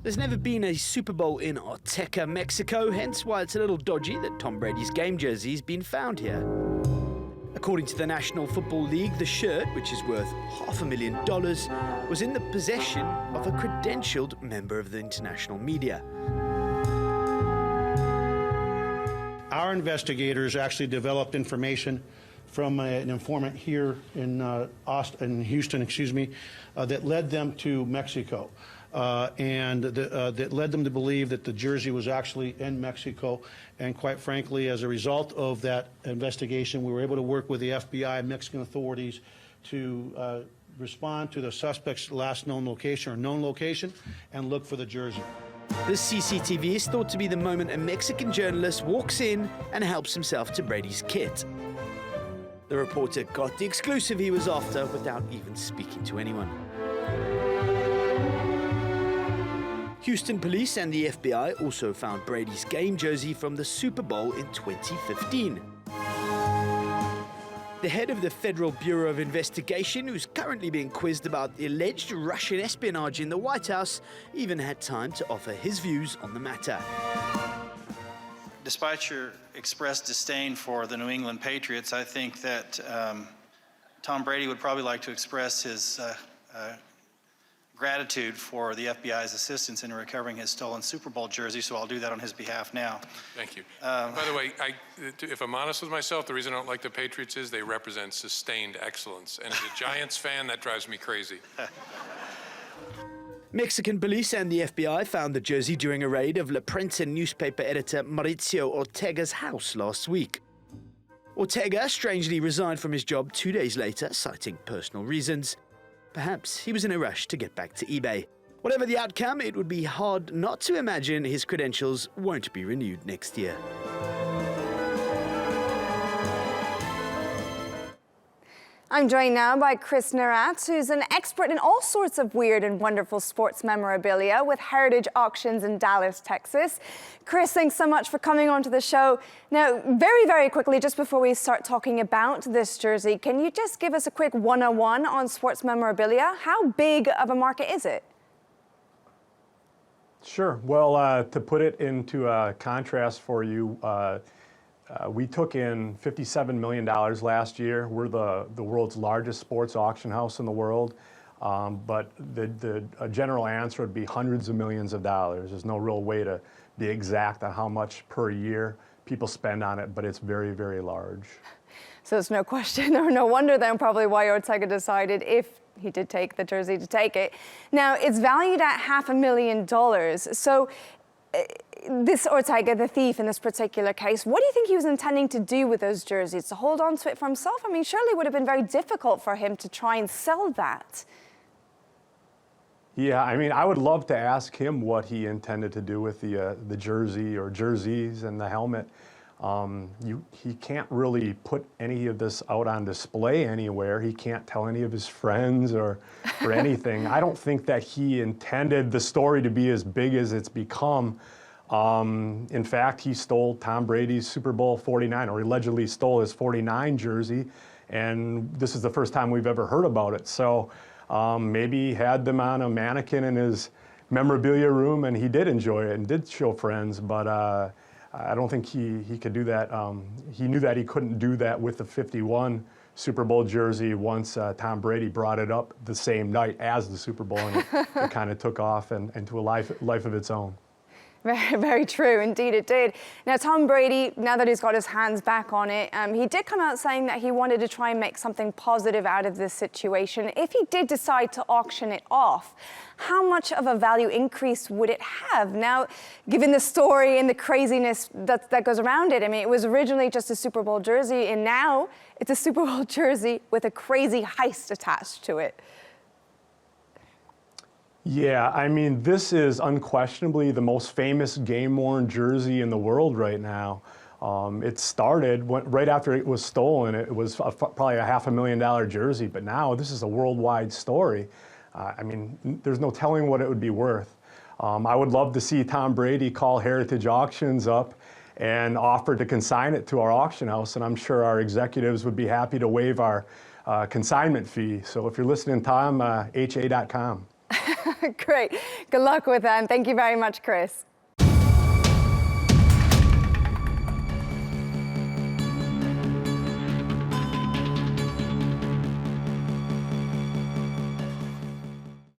There's never been a Super Bowl in Ortega, Mexico, hence why it's a little dodgy that Tom Brady's game jersey's been found here. According to the National Football League, the shirt, which is worth $500,000, was in the possession of a credentialed member of the international media. Our investigators actually developed information from an informant here in Houston, that led them to Mexico, and that led them to believe that the jersey was actually in Mexico. And quite frankly, as a result of that investigation, we were able to work with the FBI and Mexican authorities to respond to the suspect's last known location and look for the jersey. The CCTV is thought to be the moment a Mexican journalist walks in and helps himself to Brady's kit. The reporter got the exclusive he was after without even speaking to anyone. Houston police and the FBI also found Brady's game jersey from the Super Bowl in 2015. The head of the Federal Bureau of Investigation, who's currently being quizzed about the alleged Russian espionage in the White House, even had time to offer his views on the matter. Despite your expressed disdain for the New England Patriots, I think that Tom Brady would probably like to express his gratitude for the FBI's assistance in recovering his stolen Super Bowl jersey, so I'll do that on his behalf now. Thank you. By the way, if I'm honest with myself, the reason I don't like the Patriots is they represent sustained excellence. And as a Giants fan, that drives me crazy. Mexican police and the FBI found the jersey during a raid of La Prensa newspaper editor Mauricio Ortega's house last week. Ortega strangely resigned from his job 2 days later, citing personal reasons. Perhaps he was in a rush to get back to eBay. Whatever the outcome, it would be hard not to imagine his credentials won't be renewed next year. I'm joined now by Chris Nerat, who's an expert in all sorts of weird and wonderful sports memorabilia with Heritage Auctions in Dallas, Texas. Chris, thanks so much for coming onto the show. Now, very, very quickly, just before we start talking about this jersey, can you just give us a quick 101 on sports memorabilia? How big of a market is it? Sure. Well, to put it into contrast for you, we took in $57 million last year. We're the world's largest sports auction house in the world, but the general answer would be hundreds of millions of dollars. There's no real way to be exact on how much per year people spend on it, but it's very, very large. So it's no question or no wonder then probably why Ortega decided, if he did take the jersey, to take it. Now, it's valued at $500,000. So this Ortega, the thief in this particular case, what do you think he was intending to do with those jerseys? To hold on to it for himself? I mean, surely it would have been very difficult for him to try and sell that. Yeah, I mean, I would love to ask him what he intended to do with the jersey or jerseys and the helmet. He can't really put any of this out on display anywhere. He can't tell any of his friends or anything. I don't think that he intended the story to be as big as it's become. In fact, he stole Tom Brady's Super Bowl 49, or allegedly stole his 49 jersey, and this is the first time we've ever heard about it. So maybe he had them on a mannequin in his memorabilia room, and he did enjoy it and did show friends, but I don't think he could do that. He knew that he couldn't do that with the 51 Super Bowl jersey once Tom Brady brought it up the same night as the Super Bowl, and it kind of took off into a life of its own. Very, very true. Indeed, it did. Now, Tom Brady, now that he's got his hands back on it, he did come out saying that he wanted to try and make something positive out of this situation. If he did decide to auction it off, how much of a value increase would it have? Now, given the story and the craziness that goes around it, I mean, it was originally just a Super Bowl jersey, and now it's a Super Bowl jersey with a crazy heist attached to it. Yeah, I mean, this is unquestionably the most famous game-worn jersey in the world right now. It started right after it was stolen. It was probably a $500,000 jersey, but now this is a worldwide story. I mean, there's no telling what it would be worth. I would love to see Tom Brady call Heritage Auctions up and offer to consign it to our auction house, and I'm sure our executives would be happy to waive our consignment fee. So if you're listening, Tom, ha.com. Great. Good luck with that. And thank you very much, Chris.